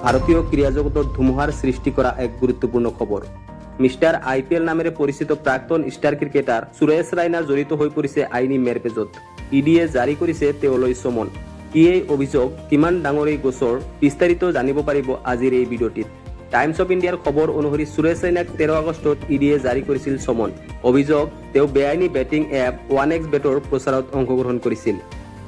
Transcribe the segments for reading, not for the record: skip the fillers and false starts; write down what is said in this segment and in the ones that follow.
ভাৰতীয় ক্ৰীড়া জগতত ধুমুহাৰ সৃষ্টি কৰা এক গুৰুত্বপূৰ্ণ খবৰ। মিস্টাৰ IPL নামেৰে পৰিচিত প্ৰাক্তন ষ্টাৰ ক্ৰিকেটাৰ সুৰেশ ৰাইনা জড়িত হৈ পৰিছে আইনী মেৰপেজত। ইডিয়ে জাৰি কৰিছে তেওঁলৈ সমন। কি এই অভিযোগ, কিমান ডাঙৰ এই গোচৰ, বিস্তাৰিত জানিব পাৰিব আজিৰ এই ভিডিঅ'টিত। টাইমছ অফ ইণ্ডিয়াৰ খবৰ অনুসৰি সুৰেশ ৰাইনাক 13 আগষ্টত ইডিয়ে জাৰি কৰিছিল সমন। অভিযোগ, তেওঁ বেআইনী বেটিং এপ 1xBetৰ প্ৰচাৰত অংশগ্ৰহণ কৰিছিল।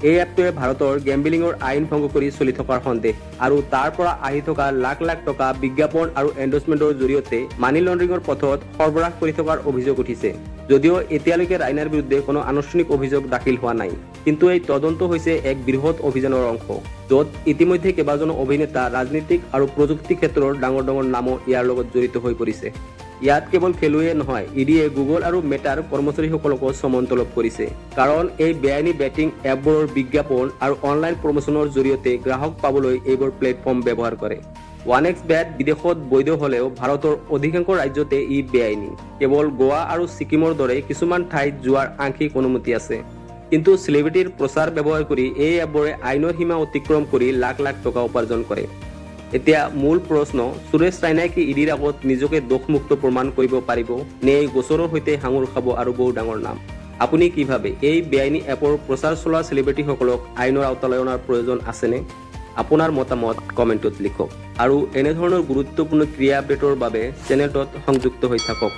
এই এপটোৱে ভাৰতৰ গেম্বলিঙৰ আইন ভংগ কৰি চলি থকাৰ সন্দেহ আৰু তাৰ পৰা আহি থকা লাখ লাখ টকা বিজ্ঞাপন আৰু এণ্ডৰ্ছমেণ্টৰ জৰিয়তে মানি লণ্ড্ৰিঙৰ পথত সৰবৰাহ কৰি থকাৰ অভিযোগ উঠিছে। যদিও এতিয়ালৈকে ৰাইনাৰ বিৰুদ্ধে কোনো আনুষ্ঠানিক অভিযোগ দাখিল হোৱা নাই, কিন্তু এই তদন্ত হৈছে এক বৃহৎ অভিযানৰ অংশ, য'ত ইতিমধ্যে কেইবাজনো অভিনেতা, ৰাজনীতিক আৰু প্ৰযুক্তি ক্ষেত্ৰৰ ডাঙৰ ডাঙৰ নামো ইয়াৰ লগত জড়িত হৈ পৰিছে। ইয়াত কেৱল খেলুৱৈয়ে নহয়, ইডিয়ে গুগল আৰু মেটাৰ কৰ্মচাৰীসকলকো সমন তলব কৰিছে। কাৰণ এই বেআইনী বেটিং এপবোৰৰ বিজ্ঞাপন আৰু অনলাইন প্ৰমোচনৰ জৰিয়তে গ্ৰাহক পাবলৈ এইবোৰ প্লেটফৰ্ম ব্যৱহাৰ কৰে। 1xBet বিদেশত বৈধ হ'লেও ভাৰতৰ অধিকাংশ ৰাজ্যতে ই বেআইনী। কেৱল গোৱা আৰু ছিকিমৰ দৰে কিছুমান ঠাইত যোৱাৰ আংশিক অনুমতি আছে। কিন্তু চেলিব্ৰিটিৰ প্ৰচাৰ ব্যৱহাৰ কৰি এই এপবোৰে আইনৰ সীমা অতিক্ৰম কৰি লাখ লাখ টকা উপাৰ্জন কৰে। এতিয়া মূল প্ৰশ্ন, সুৰেশ ৰাইনাই কি ইডিৰ আগত নিজকে দোষমুক্ত প্ৰমাণ কৰিব পাৰিব নে এই গোচৰৰ সৈতে সাঙুৰ খাব আৰু বহু ডাঙৰ নাম? আপুনি কি ভাবে, এই বেআইনী এপৰ প্ৰচাৰ চলোৱা চেলিব্ৰিটিসকলক আইনৰ আওতালৈ অনাৰ প্ৰয়োজন আছেনে? আপোনাৰ মতামত কমেণ্টত লিখক আৰু এনেধৰণৰ গুৰুত্বপূৰ্ণ ক্ৰীড়া আপডেটৰ বাবে চেনেলটোত সংযুক্ত হৈ থাকক।